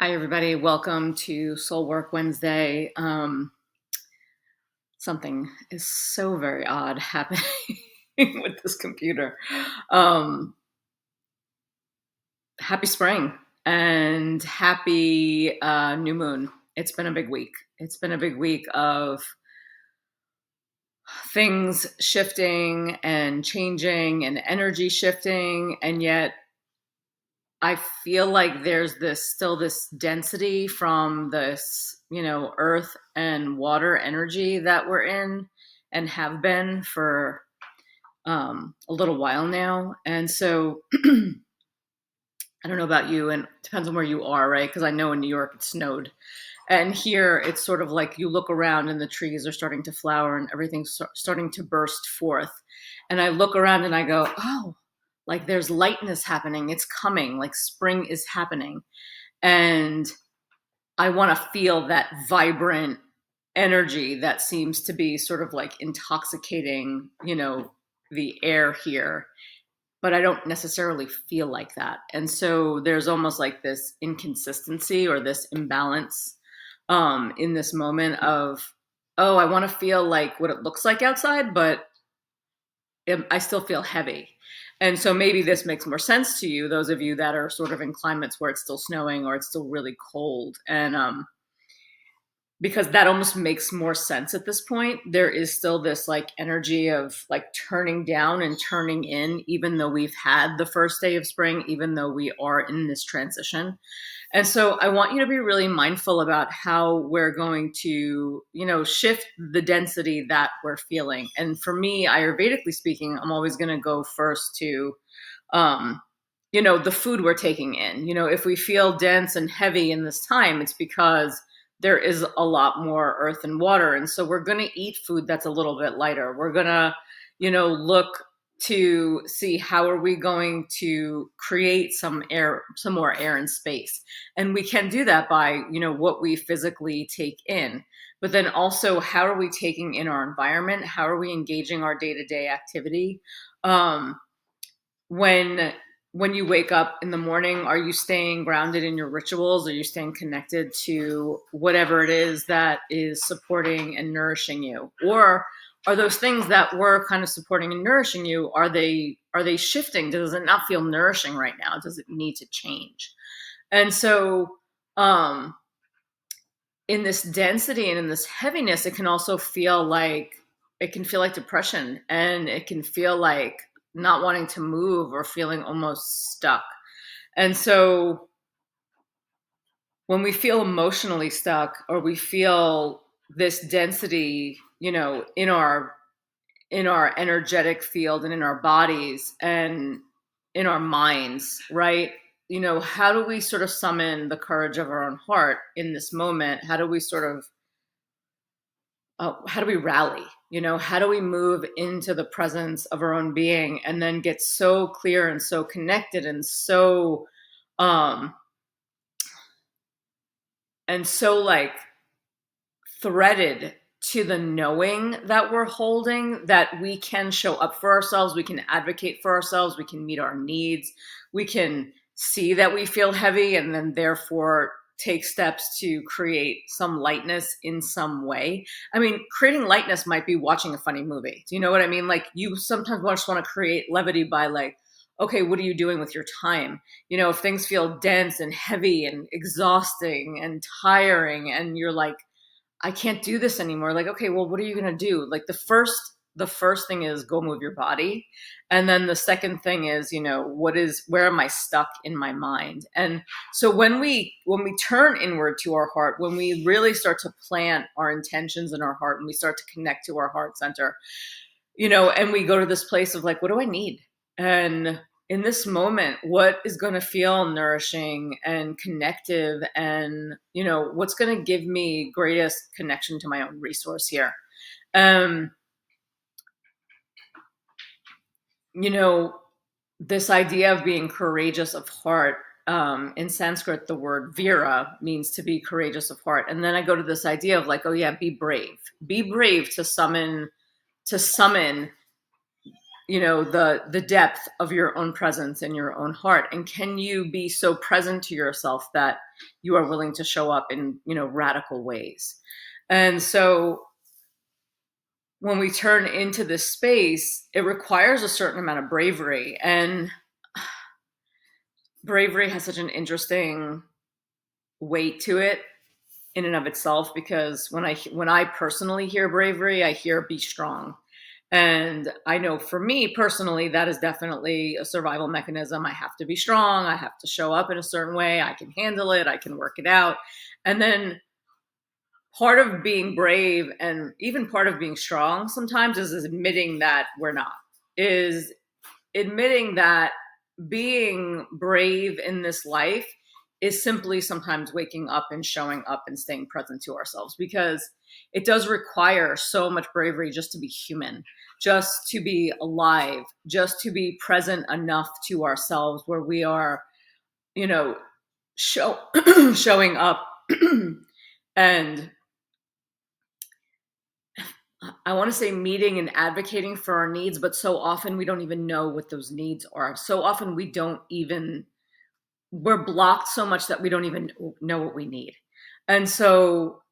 Hi, everybody. Welcome to Soul Work Wednesday. Something is so very odd happening with this computer. Um, Happy spring and happy new moon. It's been a big week. It's been a big week of things shifting and changing and energy shifting. And yet I feel like there's this density from this, earth and water energy that we're in and have been for a little while now. And so I don't know about you, and it depends on where you are, right? Because I know in New York it snowed. And here it's sort of like you look around and the trees are starting to flower and everything's starting to burst forth. And I look around and I go, oh, like there's lightness happening. It's coming. Like spring is happening. And I want to feel that vibrant energy that seems to be sort of like intoxicating, the air here. But I don't necessarily feel like that. And so there's almost like this inconsistency or this imbalance in this moment of, oh, I want to feel like what it looks like outside, but I still feel heavy. And so maybe this makes more sense to you, those of you that are sort of in climates where it's still snowing or it's still really cold. And because that almost makes more sense at this point. There is still this like energy of like turning down and turning in, even though we've had the first day of spring, even though we are in this transition. And so I want you to be really mindful about how we're going to, shift the density that we're feeling. And for me, Ayurvedically speaking, I'm always going to go first to, the food we're taking in. If we feel dense and heavy in this time, it's because there is a lot more earth and water. And so we're going to eat food that's a little bit lighter. We're going to, look to see how are we going to create some more air and space. And we can do that by, what we physically take in. But then also, how are we taking in our environment? How are we engaging our day-to-day activity? When you wake up in the morning, are you staying grounded in your rituals? Are you staying connected to whatever it is that is supporting and nourishing you? Or are those things that were kind of supporting and nourishing you, are they shifting? Does it not feel nourishing right now? Does it need to change? And so in this density and in this heaviness, it can feel like depression, and it can feel like not wanting to move or feeling almost stuck. And so when we feel emotionally stuck or we feel this density, in our energetic field and in our bodies and in our minds, right? How do we sort of summon the courage of our own heart in this moment? How do we how do we rally? How do we move into the presence of our own being and then get so clear and so connected um, and so like threaded to the knowing that we're holding, that we can show up for ourselves, we can advocate for ourselves, we can meet our needs, we can see that we feel heavy and then therefore take steps to create some lightness in some way. I mean, creating lightness might be watching a funny movie. Do you know what I mean? Like, you sometimes just want to create levity by like, okay, what are you doing with your time? If things feel dense and heavy and exhausting and tiring and you're like, I can't do this anymore. Like, okay, well, what are you going to do? Like the first thing is go move your body. And then the second thing is, where am I stuck in my mind? And so when we turn inward to our heart, when we really start to plant our intentions in our heart and we start to connect to our heart center, and we go to this place of like, what do I need? And in this moment, what is going to feel nourishing and connective, and what's going to give me greatest connection to my own resource here? um you know this idea of being courageous of heart, in Sanskrit the word vira means to be courageous of heart, and then I go to this idea of like, oh yeah, be brave to summon the depth of your own presence in your own heart, and can you be so present to yourself that you are willing to show up in radical ways. And so when we turn into this space, it requires a certain amount of bravery, and bravery has such an interesting weight to it in and of itself, because when I personally hear bravery, I hear be strong. And I know for me personally, that is definitely a survival mechanism. I have to be strong. I have to show up in a certain way. I can handle it. I can work it out. And then part of being brave and even part of being strong sometimes is admitting that we're not, is admitting that being brave in this life is simply sometimes waking up and showing up and staying present to ourselves, because it does require so much bravery just to be human, just to be alive, just to be present enough to ourselves where we are, show, showing up. And I want to say meeting and advocating for our needs, but so often we don't even know what those needs are. So often we're blocked so much that we don't even know what we need. And so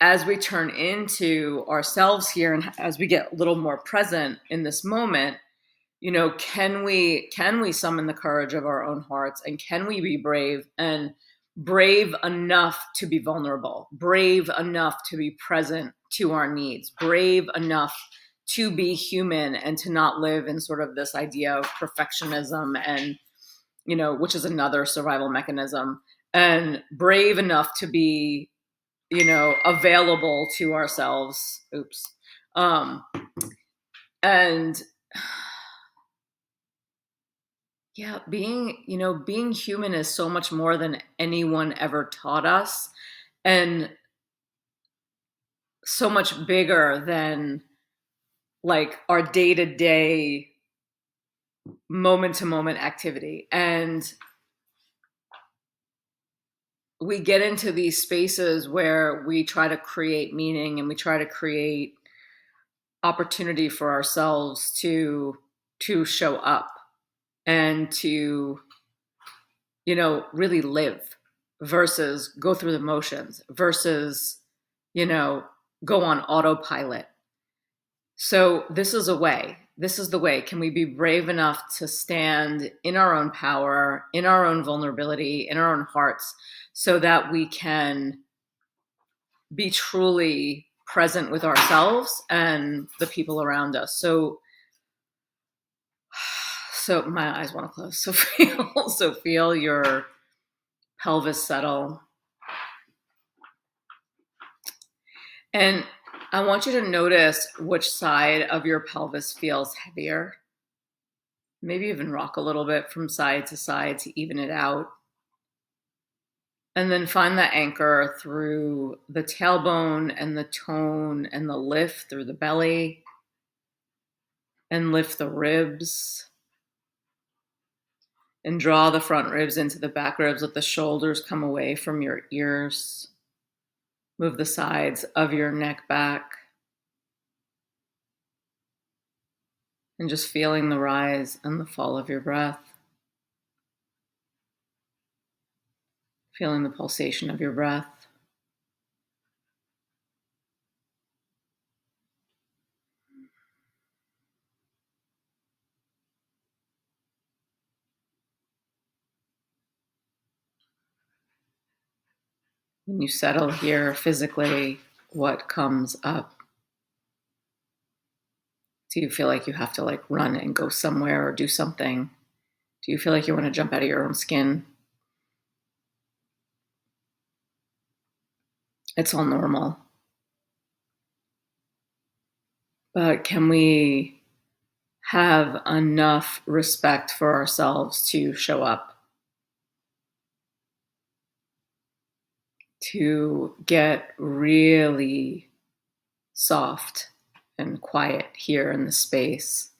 as we turn into ourselves here, and as we get a little more present in this moment, can we summon the courage of our own hearts, and can we be brave, and brave enough to be vulnerable, brave enough to be present to our needs, brave enough to be human and to not live in sort of this idea of perfectionism, and which is another survival mechanism, and brave enough to be available to ourselves. Oops. And yeah, being human is so much more than anyone ever taught us, and so much bigger than like our day-to-day, moment-to-moment activity. And we get into these spaces where we try to create meaning, and we try to create opportunity for ourselves to show up and to really live, versus go through the motions, versus go on autopilot. So this is the way. Can we be brave enough to stand in our own power, in our own vulnerability, in our own hearts, so that we can be truly present with ourselves and the people around us? So my eyes want to close. So feel your pelvis settle. And I want you to notice which side of your pelvis feels heavier. Maybe even rock a little bit from side to side to even it out. And then find the anchor through the tailbone and the tone and the lift through the belly, and lift the ribs. And draw the front ribs into the back ribs. Let the shoulders come away from your ears. Move the sides of your neck back. And just feeling the rise and the fall of your breath. Feeling the pulsation of your breath. When you settle here physically, what comes up? Do you feel like you have to run and go somewhere or do something? Do you feel like you want to jump out of your own skin? It's all normal. But can we have enough respect for ourselves to show up? To get really soft and quiet here in the space,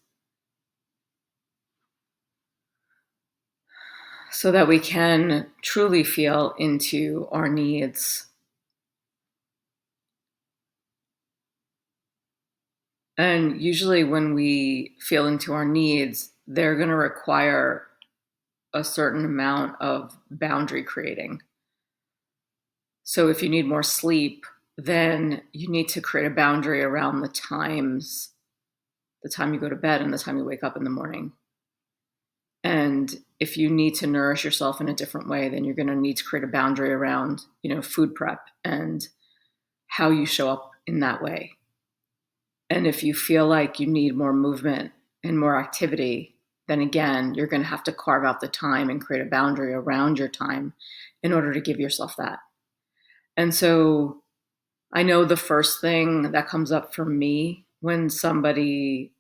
so that we can truly feel into our needs. And usually when we feel into our needs, they're going to require a certain amount of boundary creating. So if you need more sleep, then you need to create a boundary around the time you go to bed and the time you wake up in the morning. And if you need to nourish yourself in a different way, then you're going to need to create a boundary around, food prep and how you show up in that way. And if you feel like you need more movement and more activity, then again, you're going to have to carve out the time and create a boundary around your time in order to give yourself that. And so I know the first thing that comes up for me when somebody,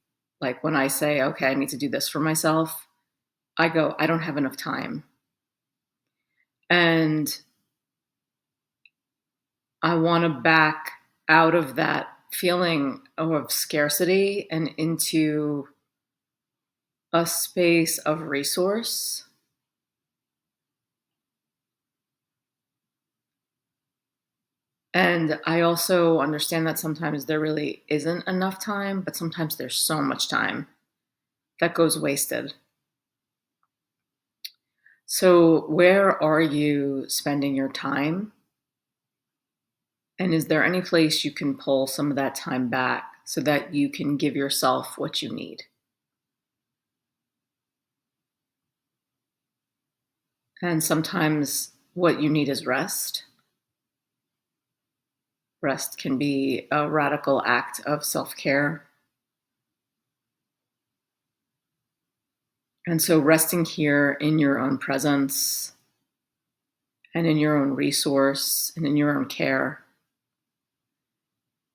like when I say, okay, I need to do this for myself, I go, I don't have enough time. And I want to back out of that feeling of scarcity and into a space of resource. And I also understand that sometimes there really isn't enough time, but sometimes there's so much time that goes wasted. So, where are you spending your time? And is there any place you can pull some of that time back so that you can give yourself what you need? And sometimes what you need is rest. Rest can be a radical act of self care. And so, resting here in your own presence and in your own resource and in your own care.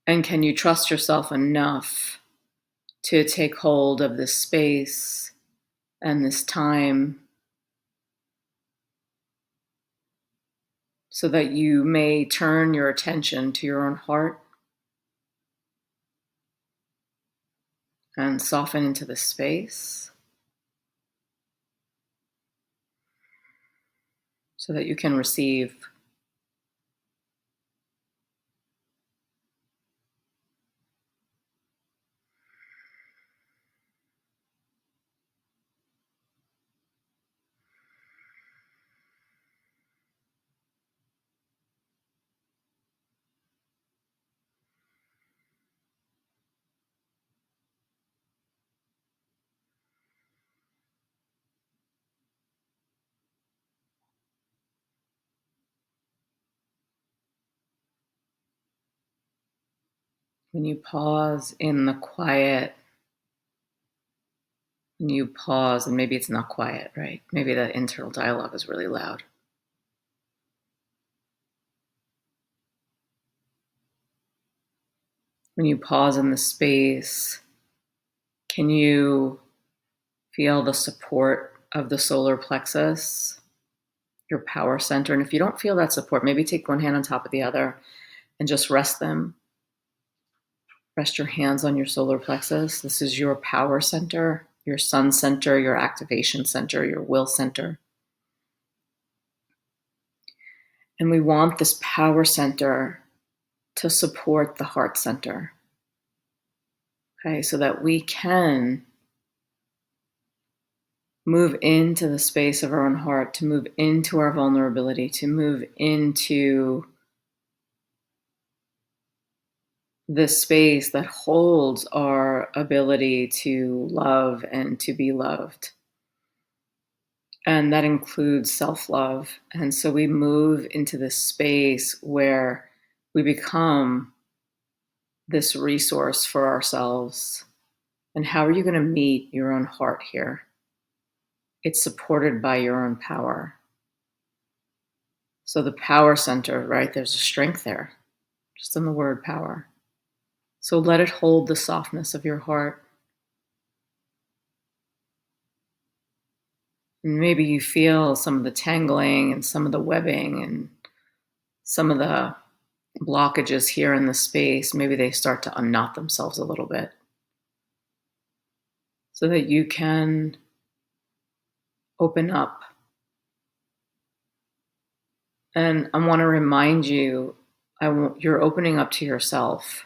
And can you trust yourself enough to take hold of this space and this time so that you may turn your attention to your own heart and soften into the space so that you can receive. When you pause in the quiet, when you pause, and maybe it's not quiet, right? Maybe that internal dialogue is really loud. When you pause in the space, can you feel the support of the solar plexus, your power center? And if you don't feel that support, maybe take one hand on top of the other and just rest them. Rest your hands on your solar plexus. This is your power center, your sun center, your activation center, your will center. And we want this power center to support the heart center. Okay, so that we can move into the space of our own heart, to move into our vulnerability, to move into the space that holds our ability to love and to be loved. And that includes self love. And so we move into this space where we become this resource for ourselves. And how are you going to meet your own heart here? It's supported by your own power. So the power center, right? There's a strength there, just in the word power. So let it hold the softness of your heart. And maybe you feel some of the tangling and some of the webbing and some of the blockages here in the space. Maybe they start to unknot themselves a little bit so that you can open up. And I want to remind you, you're opening up to yourself.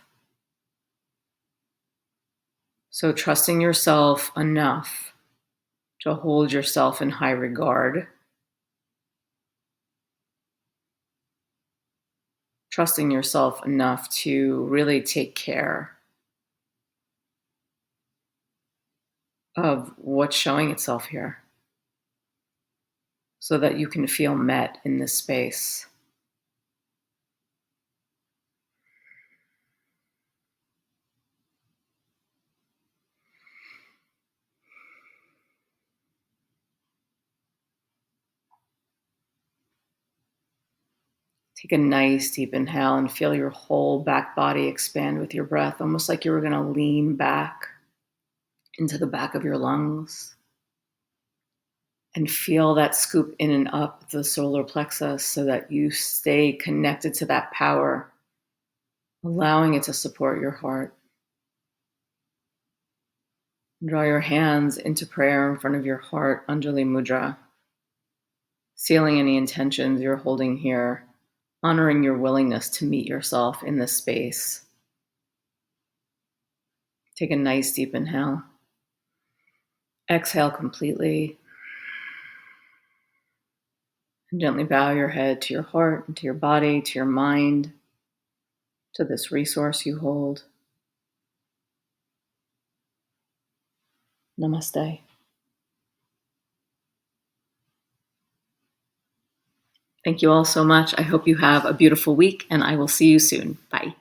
So, trusting yourself enough to hold yourself in high regard, trusting yourself enough to really take care of what's showing itself here so that you can feel met in this space. Take a nice deep inhale and feel your whole back body expand with your breath, almost like you were going to lean back into the back of your lungs and feel that scoop in and up the solar plexus so that you stay connected to that power, allowing it to support your heart. Draw your hands into prayer in front of your heart, Anjali Mudra, sealing any intentions you're holding here, honoring your willingness to meet yourself in this space. Take a nice deep inhale. Exhale completely. And gently bow your head to your heart, and to your body, to your mind, to this resource you hold. Namaste. Thank you all so much. I hope you have a beautiful week, and I will see you soon. Bye.